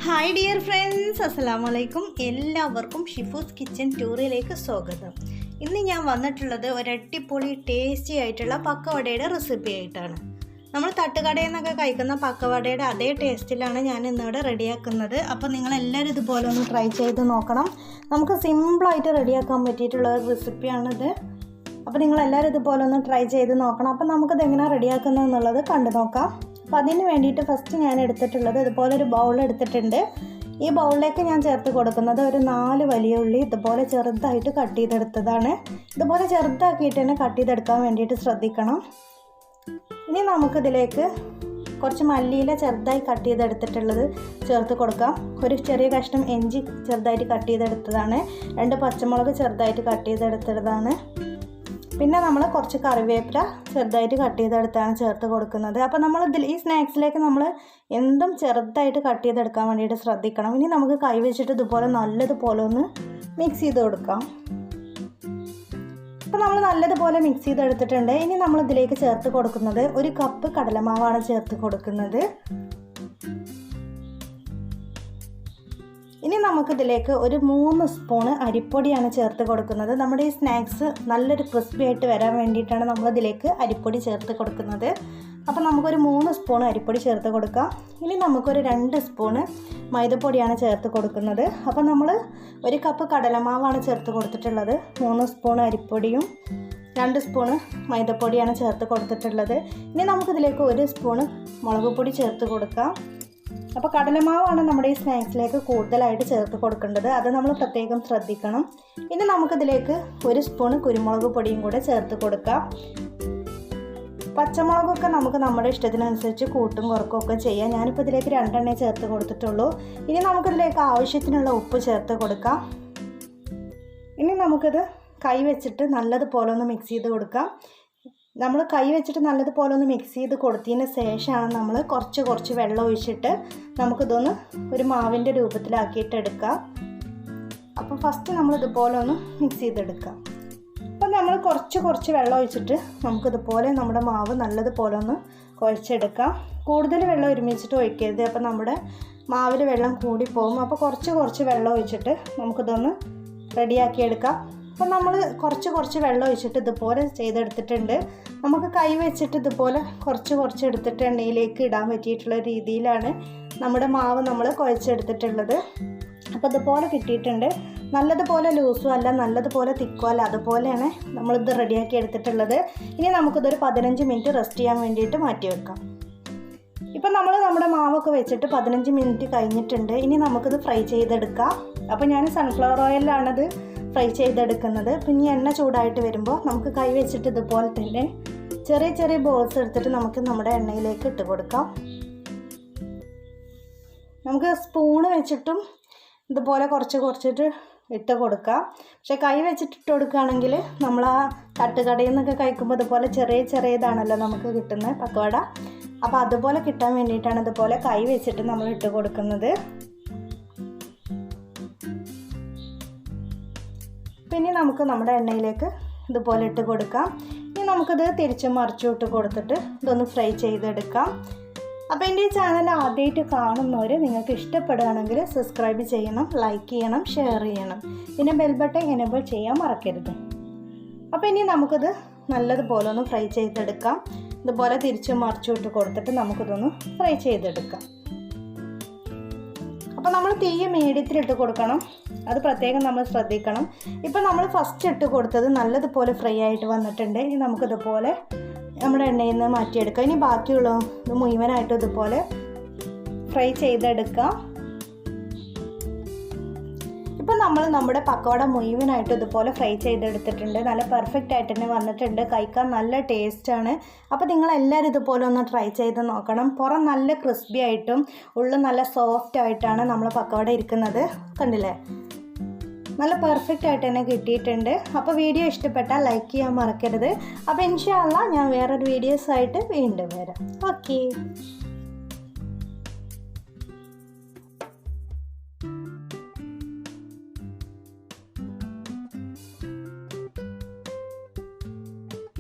Hi dear friends, അസ്സലാമലൈക്കും. എല്ലാവർക്കും ഷിഫൂസ് kitchen ടൂറിലേക്ക് സ്വാഗതം. ഇന്ന് ഞാൻ വന്നിട്ടുള്ളത് ഒരു അടിപൊളി ടേസ്റ്റി ആയിട്ടുള്ള പക്കവടയുടെ റെസിപ്പി ആയിട്ടാണ്. നമ്മൾ തട്ടുകടയിൽ നിന്നൊക്കെ കഴിക്കുന്ന പക്കവടയുടെ അതേ ടേസ്റ്റിലാണ് ഞാൻ ഇന്നിവിടെ റെഡിയാക്കുന്നത്. അപ്പോൾ നിങ്ങളെല്ലാവരും ഇതുപോലെ ഒന്ന് ട്രൈ ചെയ്ത് നോക്കണം. നമുക്ക് സിമ്പിളായിട്ട് റെഡിയാക്കാൻ പറ്റിയിട്ടുള്ള ഒരു റെസിപ്പിയാണിത്. അപ്പോൾ നിങ്ങളെല്ലാവരും ഇതുപോലെ ഒന്ന് ട്രൈ ചെയ്ത് നോക്കണം. അപ്പോൾ നമുക്കിത് എങ്ങനെയാണ് റെഡിയാക്കുന്നത് എന്നുള്ളത് കണ്ടു നോക്കാം. അപ്പോൾ അതിന് വേണ്ടിയിട്ട് ഫസ്റ്റ് ഞാൻ എടുത്തിട്ടുള്ളത് ഇതുപോലെ ഒരു ബൗൾ എടുത്തിട്ടുണ്ട്. ഈ ബൗളിലേക്ക് ഞാൻ ചേർത്ത് കൊടുക്കുന്നത് ഒരു 4 വലിയ ഉള്ളി ഇതുപോലെ ചെറുതായിട്ട് കട്ട് ചെയ്തെടുത്തതാണ്. ഇതുപോലെ ചെറുതാക്കിയിട്ട് തന്നെ കട്ട് ചെയ്തെടുക്കാൻ വേണ്ടിയിട്ട് ശ്രദ്ധിക്കണം. ഇനി നമുക്കിതിലേക്ക് കുറച്ച് മല്ലിയില ചെറുതായി കട്ട് ചെയ്തെടുത്തിട്ടുള്ളത് ചേർത്ത് കൊടുക്കാം. ഒരു ചെറിയ കഷ്ണം ഇഞ്ചി ചെറുതായിട്ട് കട്ട് ചെയ്തെടുത്തതാണ്. 2 പച്ചമുളക് ചെറുതായിട്ട് കട്ട് ചെയ്തെടുത്തതാണ്. പിന്നെ നമ്മൾ കുറച്ച് കറിവേപ്പില ചെറുതായിട്ട് കട്ട് ചെയ്തെടുത്താണ് ചേർത്ത് കൊടുക്കുന്നത്. അപ്പോൾ നമ്മൾ ഈ സ്നാക്സിലേക്ക് നമ്മൾ എന്തും ചെറുതായിട്ട് കട്ട് ചെയ്തെടുക്കാൻ വേണ്ടിയിട്ട് ശ്രദ്ധിക്കണം. ഇനി നമുക്ക് കൈ വെച്ചിട്ട് ഇതുപോലെ നല്ലതുപോലെ ഒന്ന് മിക്സ് ചെയ്ത് കൊടുക്കാം. അപ്പോൾ നമ്മൾ നല്ലതുപോലെ മിക്സ് ചെയ്തെടുത്തിട്ടുണ്ട്. ഇനി നമ്മൾ ഇതിലേക്ക് ചേർത്ത് കൊടുക്കുന്നത് 1 കപ്പ് കടലമാവാണ് ചേർത്ത് കൊടുക്കുന്നത്. ഇനി നമുക്കിതിലേക്ക് ഒരു 3 സ്പൂണ് അരിപ്പൊടിയാണ് ചേർത്ത് കൊടുക്കുന്നത്. നമ്മുടെ ഈ സ്നാക്സ് നല്ലൊരു ക്രിസ്പി ആയിട്ട് വരാൻ വേണ്ടിയിട്ടാണ് നമ്മളിതിലേക്ക് അരിപ്പൊടി ചേർത്ത് കൊടുക്കുന്നത്. അപ്പോൾ നമുക്കൊരു 3 സ്പൂൺ അരിപ്പൊടി ചേർത്ത് കൊടുക്കാം. ഇനി നമുക്കൊരു 2 സ്പൂണ് മൈദപ്പൊടിയാണ് ചേർത്ത് കൊടുക്കുന്നത്. അപ്പോൾ നമ്മൾ 1 കപ്പ് കടലമാവാണ് ചേർത്ത് കൊടുത്തിട്ടുള്ളത്. 3 സ്പൂൺ അരിപ്പൊടിയും 2 സ്പൂണ് മൈദപ്പൊടിയാണ് ചേർത്ത് കൊടുത്തിട്ടുള്ളത്. ഇനി നമുക്കിതിലേക്ക് 1 സ്പൂണ് മുളക് പൊടി ചേർത്ത് കൊടുക്കാം. അപ്പോൾ കടലമാവാണ് നമ്മുടെ ഈ സ്നാക്സിലേക്ക് കൂടുതലായിട്ട് ചേർത്ത് കൊടുക്കേണ്ടത്. അത് നമ്മൾ പ്രത്യേകം ശ്രദ്ധിക്കണം. ഇനി നമുക്കിതിലേക്ക് 1 സ്പൂണ് കുരുമുളക് പൊടിയും കൂടെ ചേർത്ത് കൊടുക്കാം. പച്ചമുളകൊക്കെ നമുക്ക് നമ്മുടെ ഇഷ്ടത്തിനനുസരിച്ച് കൂട്ടും കുറക്കുകയൊക്കെ ചെയ്യാം. ഞാനിപ്പോൾ ഇതിലേക്ക് 2 എണ്ണേ ചേർത്ത് കൊടുത്തിട്ടുള്ളൂ. ഇനി നമുക്കിതിലേക്ക് ആവശ്യത്തിനുള്ള ഉപ്പ് ചേർത്ത് കൊടുക്കാം. ഇനി നമുക്കിത് കൈ വെച്ചിട്ട് നല്ലതുപോലെ ഒന്ന് മിക്സ് ചെയ്ത് കൊടുക്കാം. നമ്മൾ കൈ വെച്ചിട്ട് നല്ലതുപോലെ ഒന്ന് മിക്സ് ചെയ്ത് കൊടുത്തതിന് ശേഷമാണ് നമ്മൾ കുറച്ച് വെള്ളം ഒഴിച്ചിട്ട് നമുക്കിതൊന്ന് ഒരു മാവിൻ്റെ രൂപത്തിലാക്കിയിട്ട് എടുക്കാം. അപ്പോൾ ഫസ്റ്റ് നമ്മളിതുപോലെ ഒന്ന് മിക്സ് ചെയ്തെടുക്കാം. അപ്പോൾ നമ്മൾ കുറച്ച് വെള്ളം ഒഴിച്ചിട്ട് നമുക്കിതുപോലെ നമ്മുടെ മാവ് നല്ലതുപോലെ ഒന്ന് കുഴച്ചെടുക്കാം. കൂടുതൽ വെള്ളം ഒരുമിച്ചിട്ട് ഒഴിക്കരുത്. അപ്പോൾ നമ്മുടെ മാവിൽ വെള്ളം കൂടിപ്പോകും. അപ്പോൾ കുറച്ച് വെള്ളം ഒഴിച്ചിട്ട് നമുക്കിതൊന്ന് റെഡിയാക്കിയെടുക്കാം. അപ്പം നമ്മൾ കുറച്ച് വെള്ളം ഒഴിച്ചിട്ട് ഇതുപോലെ ചെയ്തെടുത്തിട്ടുണ്ട്. നമുക്ക് കൈ വെച്ചിട്ട് ഇതുപോലെ കുറച്ച് എടുത്തിട്ട് എണ്ണയിലേക്ക് ഇടാൻ പറ്റിയിട്ടുള്ള രീതിയിലാണ് നമ്മുടെ മാവ് നമ്മൾ കുഴച്ചെടുത്തിട്ടുള്ളത്. അപ്പോൾ ഇതുപോലെ കിട്ടിയിട്ടുണ്ട്. നല്ലതുപോലെ ലൂസും അല്ല, നല്ലതുപോലെ തിക്കും അല്ല, അതുപോലെയാണ് നമ്മളിത് റെഡിയാക്കി എടുത്തിട്ടുള്ളത്. ഇനി നമുക്കിതൊരു 15 മിനിറ്റ് റെസ്റ്റ് ചെയ്യാൻ വേണ്ടിയിട്ട് മാറ്റി വെക്കാം. ഇപ്പം നമ്മൾ നമ്മുടെ മാവൊക്കെ വെച്ചിട്ട് 15 മിനിറ്റ് കഴിഞ്ഞിട്ടുണ്ട്. ഇനി നമുക്കിത് ഫ്രൈ ചെയ്തെടുക്കാം. അപ്പോൾ ഞാൻ സൺഫ്ലവർ ഓയിലാണത് ഫ്രൈ ചെയ്തെടുക്കുന്നത്. പിന്നെ എണ്ണ ചൂടായിട്ട് വരുമ്പോൾ നമുക്ക് കൈ വെച്ചിട്ട് ഇതുപോലെ തന്നെ ചെറിയ ബോൾസ് എടുത്തിട്ട് നമുക്ക് നമ്മുടെ എണ്ണയിലേക്ക് ഇട്ട് കൊടുക്കാം. നമുക്ക് സ്പൂണ് വെച്ചിട്ടും ഇതുപോലെ കുറച്ചിട്ട് ഇട്ട് കൊടുക്കാം. പക്ഷെ കൈ വെച്ചിട്ട് ഇട്ട് കൊടുക്കുകയാണെങ്കിൽ നമ്മൾ ആ തട്ടുകടയിൽ നിന്നൊക്കെ കഴിക്കുമ്പോൾ ഇതുപോലെ ചെറിയതാണല്ലോ നമുക്ക് കിട്ടുന്നത് പക്കവട. അപ്പോൾ അതുപോലെ കിട്ടാൻ വേണ്ടിയിട്ടാണ് ഇതുപോലെ കൈ വെച്ചിട്ട് നമ്മൾ ഇട്ട് കൊടുക്കുന്നത്. പിന്നെ നമുക്ക് നമ്മുടെ എണ്ണയിലേക്ക് ഇതുപോലെ ഇട്ട് കൊടുക്കാം. ഇനി നമുക്കിത് തിരിച്ചും മറിച്ചും ഇട്ട് കൊടുത്തിട്ട് ഇതൊന്ന് ഫ്രൈ ചെയ്തെടുക്കാം. അപ്പോൾ എൻ്റെ ഈ ചാനൽ ആദ്യമായിട്ട് കാണുന്നവർ നിങ്ങൾക്ക് ഇഷ്ടപ്പെടുകയാണെങ്കിൽ സബ്സ്ക്രൈബ് ചെയ്യണം, ലൈക്ക് ചെയ്യണം, ഷെയർ ചെയ്യണം. പിന്നെ ബെൽ ബട്ടൺ എനേബിൾ ചെയ്യാൻ മറക്കരുത്. അപ്പോൾ ഇനി നമുക്കിത് നല്ലതുപോലെ ഒന്ന് ഫ്രൈ ചെയ്തെടുക്കാം. ഇതുപോലെ തിരിച്ചും മറിച്ചും ഇട്ട് കൊടുത്തിട്ട് നമുക്കിതൊന്ന് ഫ്രൈ ചെയ്തെടുക്കാം. അപ്പോൾ നമ്മൾ തീ മീഡിയത്തിലിട്ട് കൊടുക്കണം. അത് പ്രത്യേകം നമ്മൾ ശ്രദ്ധിക്കണം. ഇപ്പോൾ നമ്മൾ ഫസ്റ്റ് ഇട്ട് കൊടുത്തത് നല്ലതുപോലെ ഫ്രൈ ആയിട്ട് വന്നിട്ടുണ്ട്. ഇനി നമുക്കിതുപോലെ നമ്മുടെ എണ്ണയിൽ നിന്ന് മാറ്റിയെടുക്കാം. ഇനി ബാക്കിയുള്ള ഇത് മുഴുവനായിട്ട് ഇതുപോലെ ഫ്രൈ ചെയ്തെടുക്കാം. ഇപ്പോൾ നമ്മൾ നമ്മുടെ പക്കവട മുഴുവനായിട്ട് ഇതുപോലെ ഫ്രൈ ചെയ്തെടുത്തിട്ടുണ്ട്. നല്ല പെർഫെക്റ്റ് ആയിട്ട് തന്നെ വന്നിട്ടുണ്ട്. കഴിക്കാൻ നല്ല ടേസ്റ്റാണ്. അപ്പോൾ നിങ്ങളെല്ലാവരും ഇതുപോലെ ഒന്ന് ട്രൈ ചെയ്ത് നോക്കണം. പുറം നല്ല ക്രിസ്പി ആയിട്ടും ഉള്ളിൽ നല്ല സോഫ്റ്റ് ആയിട്ടാണ് നമ്മൾ പക്കവട ഇരിക്കുന്നത്. കണ്ടില്ലേ, നല്ല പെർഫെക്റ്റ് ആയിട്ട് തന്നെ കിട്ടിയിട്ടുണ്ട്. അപ്പോൾ വീഡിയോ ഇഷ്ടപ്പെട്ടാൽ ലൈക്ക് ചെയ്യാൻ മറക്കരുത്. അപ്പോൾ ഇൻഷാ അല്ലാഹ് ഞാൻ വേറൊരു വീഡിയോസായിട്ട് വീണ്ടും വരാം. ഓക്കേ.